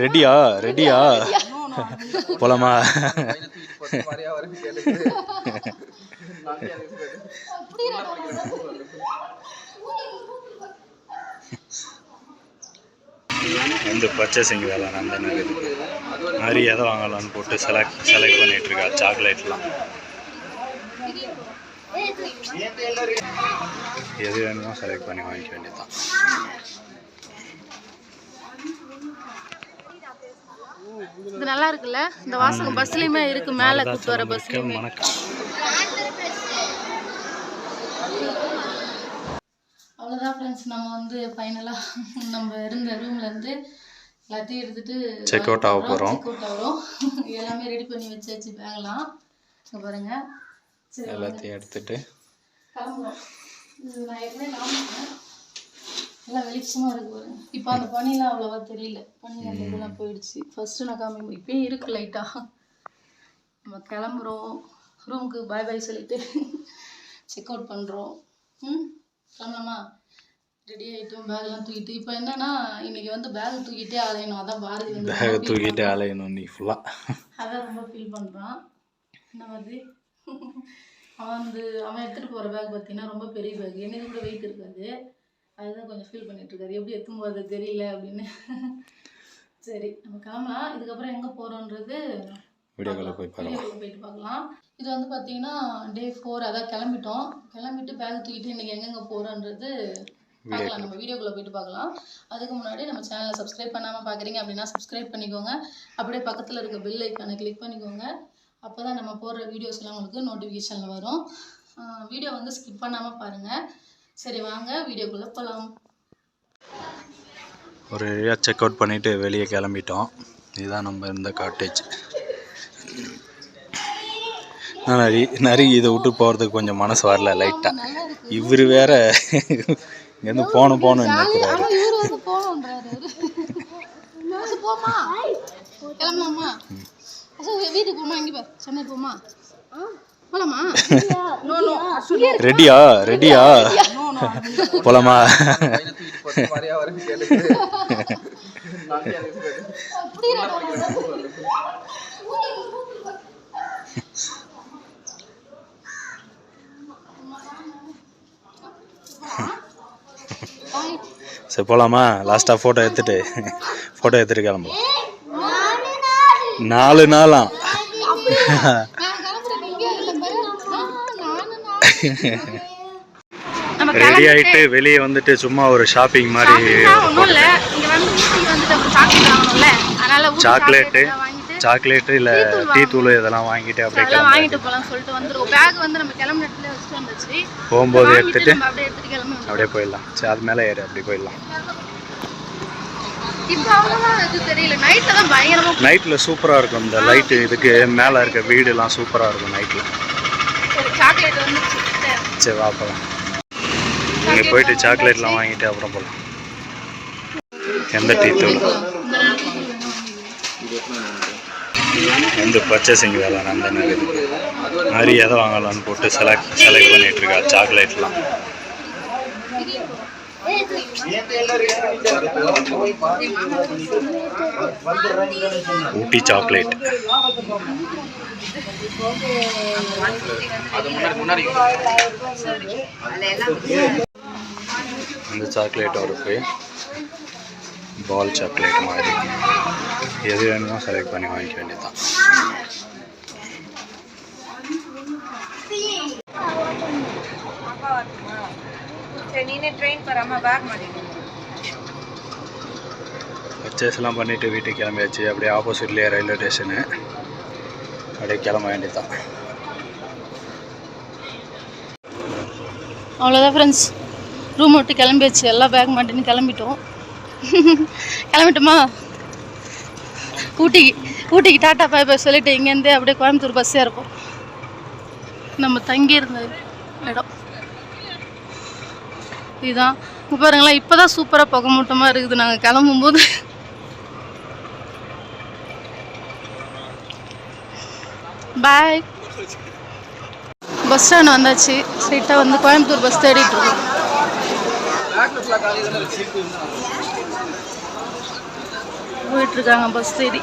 ரெடியா ரெடியா போலாமா? வந்து பர்ச்சேசிங் வேலை நந்தன நிறைய எதை வாங்கலாம்னு போட்டு செலக்ட் பண்ணிட்டு இருக்கா. சாக்லேட்லாம் எது வேணுமோ செலக்ட் பண்ணி வாங்கிக்க வேண்டியதுதான். இது நல்லா இருக்குல்ல, இந்த வாசகம் பஸ்லயுமே இருக்கு, மேல கூட்டு வர பஸ்லயுமே. அவ்வளோதான் ஃப்ரெண்ட்ஸ், நம்ம வந்து ஃபைனலாக நம்ம இருந்த ரூம்லேருந்து எல்லாத்தையும் எடுத்துகிட்டு செக் அவுட் ஆக போகிறோம். எல்லாமே ரெடி பண்ணி வச்சாச்சு பேகலாம். பாருங்கள், சரி எல்லாத்தையும் எடுத்துகிட்டு கிளம்புறோம். நான் ஏற்கனவே காமிச்சேன், எல்லாம் வெளிச்சமாக இருக்கு பாருங்க. இப்போ அந்த பனிலாம் அவ்வளோவா தெரியல, பனி அந்த இதெல்லாம் போயிடுச்சு. ஃபஸ்ட்டு நான் காமிப்போம், இப்போயும் இருக்குது லைட்டாக. நம்ம கிளம்புறோம், ரூமுக்கு பாய் பாய் சொல்லிட்டு செக் அவுட் பண்ணுறோம். கிளம்பலாமா? ரெடி ஆகிட்டோம், பேக்லாம் தூக்கிட்டு. இப்போ என்னன்னா, இன்னைக்கு வந்து பேக் தூக்கிட்டே அலையணும். அதான் பாரதி வந்து பேக் தூக்கிட்டே அலையணும் நீ ஃபுல்லாக. அதான் ரொம்ப ஃபீல் பண்ணுறான். இந்த மாதிரி அவன் எடுத்துகிட்டு போகிற பேக் பார்த்தீங்கன்னா ரொம்ப பெரிய பேக், எனக்கு கூட வெயிட் இருக்காது. அதுதான் கொஞ்சம் ஃபீல் பண்ணிட்டு இருக்காரு, எப்படி எடுத்துன்னு போகிறது தெரியல அப்படின்னு. சரி, நம்ம கிளம்பலாம். இதுக்கப்புறம் எங்கே போகிறோன்றது வீடியோக்குள்ளே போயிட்டு பார்க்கலாம். இது வந்து பார்த்தீங்கன்னா டே 4, அதான் கிளம்பிட்டு பேக் தூக்கிட்டு இன்றைக்கி எங்கெங்கே போகிறோன்றது பார்க்கலாம். நம்ம வீடியோக்குள்ளே போயிட்டு பார்க்கலாம். அதுக்கு முன்னாடி நம்ம சேனலை சப்ஸ்கிரைப் பண்ணாமல் பார்க்குறீங்க அப்படின்னா சப்ஸ்கிரைப் பண்ணிக்கோங்க. அப்படியே பக்கத்தில் இருக்க பெல் ஐக்கானை கிளிக் பண்ணிக்கோங்க. அப்போ தான் நம்ம போடுற வீடியோஸ்லாம் உங்களுக்கு நோட்டிஃபிகேஷனில் வரும். வீடியோ வந்து ஸ்கிப் பண்ணாமல் பாருங்கள். சரி, வாங்க வீடியோக்குள்ளே போகலாம். ஒரு ஏரியா செக் அவுட் பண்ணிவிட்டு வெளியே கிளம்பிட்டோம். இதுதான் நம்ம இருந்த காட்டேஜ். நான் நிறைய இதை விட்டு போகிறதுக்கு கொஞ்சம் மனசு வரல லைட்டாக. இவர் வேற இங்கேருந்து போகணும் நினைக்கிறாரு. ரெடியா ரெடியா போலாமா? சரி போகலாமா? லாஸ்ட்டாக ஃபோட்டோ எடுத்துட்டு கிளம்பலாம். 4 நாளாம் ரெடி ஆகிட்டு வெளியே வந்துட்டு சும்மா ஒரு ஷாப்பிங் மாதிரி. சாக்லேட்டு இல்லை டீ தூள் இதெல்லாம் வாங்கிட்டு அப்படியே வாங்கிட்டு போகலாம் சொல்லிட்டு வந்துருவோம். பேக் வந்து நம்ம கிளம்புற இடத்துல வச்சுட்டு வந்துச்சு, போகும்போது எடுத்துட்டு அப்படியே போயிடலாம். சரி, அது மேலே ஏறு அப்படி போயிடலாம். நைட்டில் சூப்பராக இருக்கும் இந்த லைட்டு. இதுக்கு மேலே இருக்க வீடுலாம் சூப்பராக இருக்கும் நைட்டில். சரி வா போகலாம். இங்கே போயிட்டு சாக்லேட்லாம் வாங்கிட்டு அப்புறம் போகலாம். எந்த டீ தூள் வந்து பர்ச்சேசிங் வேலை நந்தன நிறைய எதை வாங்கலாம்னு போட்டு செலக்ட் பண்ணிட்டு இருக்கா. சாக்லேட்லாம் ஊட்டி சாக்லேட். இந்த சாக்லேட் இருக்கு, பால் சாக்லேட் மாதிரி. எது வேணுமோ செலக்ட் பண்ணி வாங்கிக்க வேண்டியதுதான். பர்ச்சேஸ்லாம் பண்ணிவிட்டு வீட்டுக்கு கிளம்பியாச்சு. அப்படியே ஆப்போசிட்லேயே ரயில்வே ஸ்டேஷனு. அப்படியே கிளம்ப வேண்டியதுதான். அவ்வளோதான் ஃப்ரெண்ட்ஸ், ரூம் விட்டு கிளம்பியாச்சு. எல்லாம் பேக் மாட்டின்னு கிளம்பிட்டோம். கிளம்பிட்டோமா? ஊட்டிக்கு டாட்டா பாய் பாய் சொல்லிட்டு இங்கேருந்தே அப்படியே கோயம்புத்தூர் பஸ்ஸே இருக்கும். நம்ம தங்கியிருந்த இடம் இதுதான். பாருங்களா, இப்போ தான் சூப்பராக புகை மூட்டமாக இருக்குது. நாங்கள் கிளம்பும்போது பாய். பஸ் ஸ்டாண்ட் வந்தாச்சு. ஸ்ட்ரைட்டாக வந்து கோயம்புத்தூர் பஸ் தேடிட்டு இருக்கோம். போயிட்டு இருக்காங்க பஸ் ஏறி.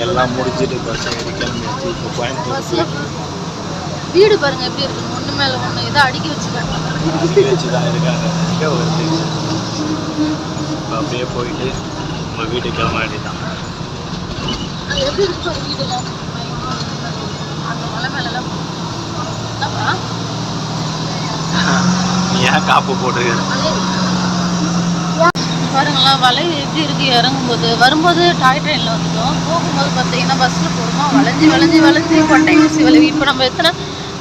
எல்லாம் முடிஞ்சிட்டு பஸ் ஏறி கிளம்பியாச்சு. இப்போ கோயம்புத்தூர் வீடு பாருங்க எப்படி இருக்கு, ஒன்று மேலே ஒன்று ஏதோ அடுக்கி வச்சுருக்காங்க. அடுக்கி வச்சு தான் இருக்காங்க. இங்கே வருது. இப்போ அப்படியே போயிட்டு நம்ம வீட்டுக்கு கிளம்ப வேண்டியதான். அது எப்படி இருக்கு வீடுலாம் அந்த மலை மேலெல்லாம் ஏன் காப்பு போட்டுருக்கேன் பாருங்களா. வலை எப்படி இருக்கு இறங்கும்போது. வரும்போது டாய் ட்ரெயினில் வந்துட்டோம், போகும்போது பார்த்தீங்கன்னா பஸ்ஸில் போகிறோமா வளைஞ்சி வளைஞ்சி வளைஞ்சி கொண்டை ஊசி விளைவு. இப்போ நம்ம எத்தனை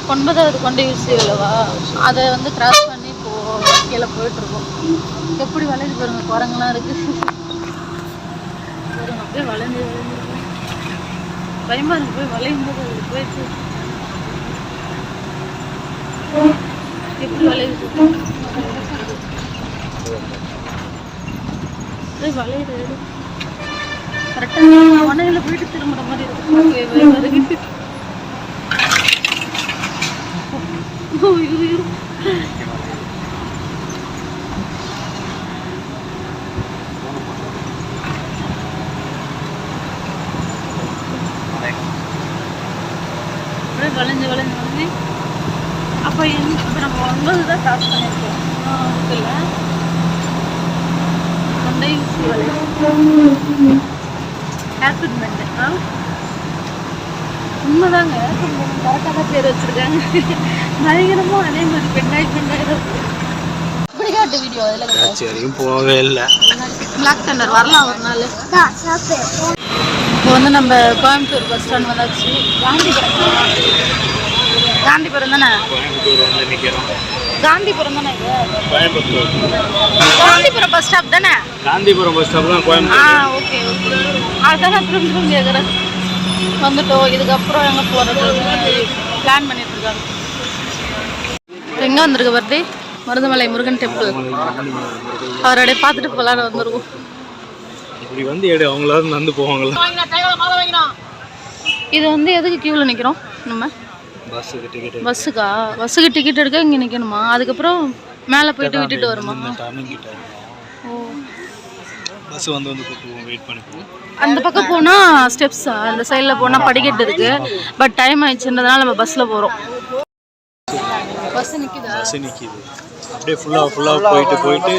9வது கொண்டை ஊசி விளைவா, அதை வந்து கிராஸ் பண்ணி கீழே போயிட்டுருக்கோம். எப்படி வளைஞ்சு பாருங்க, குரங்கெல்லாம் இருக்குது பாருங்க. அப்படியே வளைஞ்சி வளைஞ்சி பயமாக இருக்கு போய் வளையும் போது. போயிடுச்சு எப்படி வளையுது வளையுது. கரெக்டாக மனையில் போயிட்டு திரும்புற மாதிரி இருக்கு. வளைஞ்சு வளைஞ்சு வளைஞ்சு அப்போ இப்போ நம்ம 9 தான் கிராஸ் பண்ணியிருக்கோம். இருக்குல்ல கொண்டை ஊசி வலை ஹேப்பிட்மெண்ட். உண்மைதாங்க, கரெக்டாக தான் பேர் வச்சுருக்காங்க. பயங்கரமும் அதே மாதிரி பெண்ணாய் இப்படி காட்டு வீடியோ. அதில் சரியும் போகவே இல்லை. பிளாக் தண்டர் வரலாம் ஒரு நாள். இப்போ வந்து நம்ம கோயம்புத்தூர் பஸ் ஸ்டாண்ட் வந்தாச்சு. காந்திபுரம் தானே? கோயம்புத்தூர் வந்து நிற்கிறோம். காந்திபுரம் தானே இது? கோயம்புத்தூர் காந்திபுரம் பஸ் ஸ்டாப் தானே? காந்திபுரம் பஸ் ஸ்டாப் தான் கோயம்புத்தூர். Okay okay. அதுதான் நான் திரும்ப கேட்குறேன். வந்துட்டோம். இதுக்கப்புறம் எங்கே போகிறது பிளான் பண்ணிட்டு இருக்காங்க. எங்கே வந்திருக்கு பர்த்தி? மருதமலை முருகன் டெம்பிள். அவரோடைய பார்த்துட்டு போகலான்னு வந்துருவோம். இப்படி வந்து அவங்களாவது நடந்து போவாங்களா? இது வந்து எதுக்கு க்யூவில் நிற்கிறோம் நம்ம? பஸ்ஸுக்கா? பஸ்ஸுக்கு டிக்கெட் எடுக்க இங்கே நிற்கணுமா? அதுக்கப்புறம் மேலே போயிட்டு விட்டுட்டு வருமா? பஸ் வந்து வெயிட் பண்ணிப்போம். அந்த பக்கம் போனால் ஸ்டெப்ஸ், அந்த சைடில் போனால் படிக்கட்டு இருக்குது. பட் டைம் ஆயிடுச்சுன்றதுனால நம்ம பஸ்ஸில் போகிறோம். பஸ் நிற்கிதா? பஸ் நிற்கிது. அப்படியே ஃபுல்லாக போயிட்டு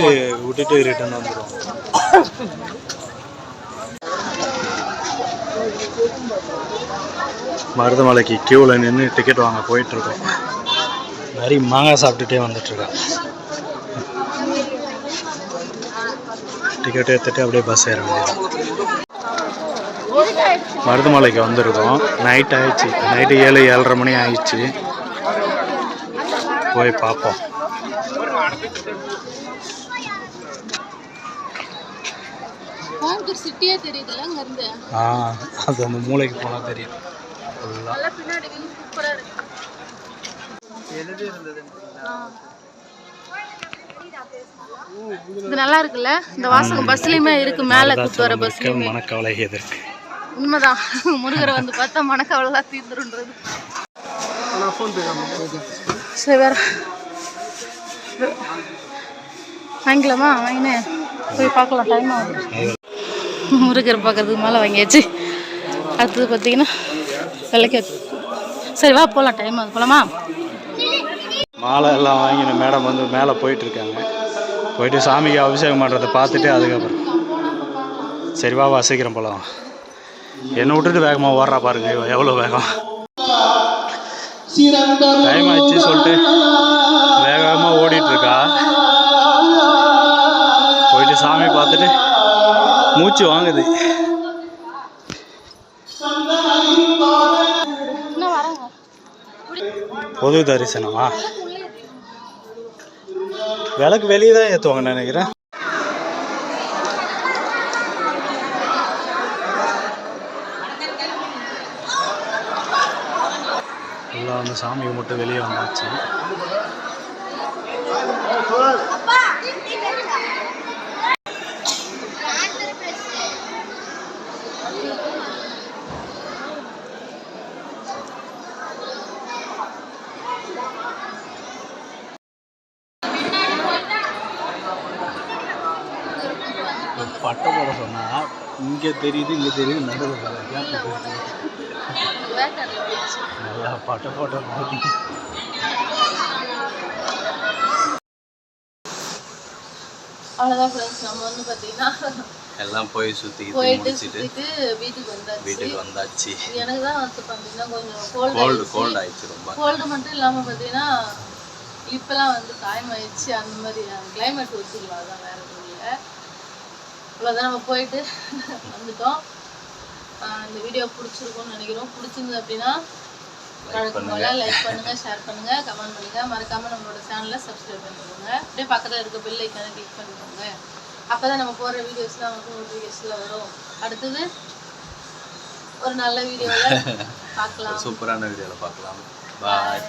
விட்டுட்டு ரிட்டர்ன் வந்துடும். மருதமலைக்கு க்யூவில் நின்று டிக்கெட் வாங்க போயிட்டுருக்கோம். நிறைய மாங்காய் சாப்பிட்டுட்டே வந்துட்டுருக்கேன். டிக்கெட் எடுத்துகிட்டு அப்படியே பஸ் ஏற வேண்டியது. மருதமலைக்கு வந்திருக்கோம். நைட் ஆயிடுச்சு. நைட்டு 7-7:30 மணி ஆயிடுச்சு. போய் பார்ப்போம். கோயம்புத்தூர் சிட்டியே தெரியுதுல்ல அங்கேருந்து. அது அந்த மூளைக்கு போனால் தெரியும். இது நல்லா இருக்குல்ல. இந்த வாசகம் பஸ்லயுமே இருக்கு. மேல கூட்டு வர பஸ்லயுமே மனக்கவலை எதற்கு? உண்மைதான். முருகரை வந்து பார்த்தா மனக்கவலைலாம் தீர்ந்துருன்றது. சரி வேற வாங்கிக்கலாமா? வாங்கினே போய் பார்க்கலாம். டைம் ஆகுது. முருகரை பார்க்கறதுக்கு மேலே வாங்கியாச்சு. அடுத்தது பார்த்தீங்கன்னா விளக்கேற்று. சரி வா போகலாம். டைம் ஆகுது. போகலாமா? மாலை எல்லாம் வாங்கின மேடம் வந்து மேலே போயிட்டுருக்காங்க. போயிட்டு சாமிக்கு அபிஷேகம் பண்ணுறதை பார்த்துட்டு அதுக்கப்புறம் சரி வா சீக்கிரம் போகலாம். என்னை விட்டுட்டு வேகமாக ஓடுறா பாருங்க. எவ்வளோ வேகம். டைம் ஆயிடுச்சு சொல்லிட்டு வேகமாக ஓடிட்டுருக்கா. போயிட்டு சாமி பார்த்துட்டு மூச்சு வாங்குது. பொது தரிசனமா? விளக்கு வெளியே தான் ஏற்றுவாங்க நினைக்கிறேன். எல்லாம் வந்து சாமிக்கு மட்டும் வெளியே வந்தாச்சு. பட்டை போட சொன்னால் இங்கே தெரியுது நடுவில் இல்லை உனக்கு வேக்காடு போயிடுச்சு. நல்லா பட்டை போட்ட போட்டி. அவ்வளோதான் ஃப்ரெண்ட்ஸ், நம்ம வந்து பார்த்தீங்கன்னா எல்லாம் போய் சுற்றிட்டு போயிட்டு முடிச்சுட்டு சுற்றிட்டு வீட்டுக்கு வந்தாச்சு. எனக்கு தான் வந்து பார்த்தீங்கன்னா கொஞ்சம் கோல்டு ஆயிடுச்சு ரொம்ப. கோல்டு மட்டும் இல்லாமல் பார்த்தீங்கன்னா இப்போலாம் வந்து காயமாயிடுச்சு. அந்த மாதிரி கிளைமேட் ஒத்துக்கலாம், அதான் வேறு எதுவும் இல்லை. அவ்வளோதான், நம்ம போயிட்டு வந்துட்டோம். இந்த வீடியோ பிடிச்சிருக்கும்னு நினைக்கிறோம். பிடிச்சிருந்தது அப்படின்னா வழக்கம் போல லைக் பண்ணுங்கள், ஷேர் பண்ணுங்கள், கமெண்ட் பண்ணுங்கள். மறக்காமல் நம்மளோட சேனலை சப்ஸ்கிரைப் பண்ணிக்கோங்க. அப்படியே பக்கத்தில் இருக்க பெல் ஐக்கானை கிளிக் பண்ணிக்கோங்க. அப்போ தான் நம்ம போடுற வீடியோஸ்லாம் வந்து நோட்டிஃபிகேஷனில் வரும். அடுத்தது ஒரு நல்ல வீடியோவில் பார்க்கலாம். சூப்பரான வீடியோவில் பார்க்கலாம். பாய்.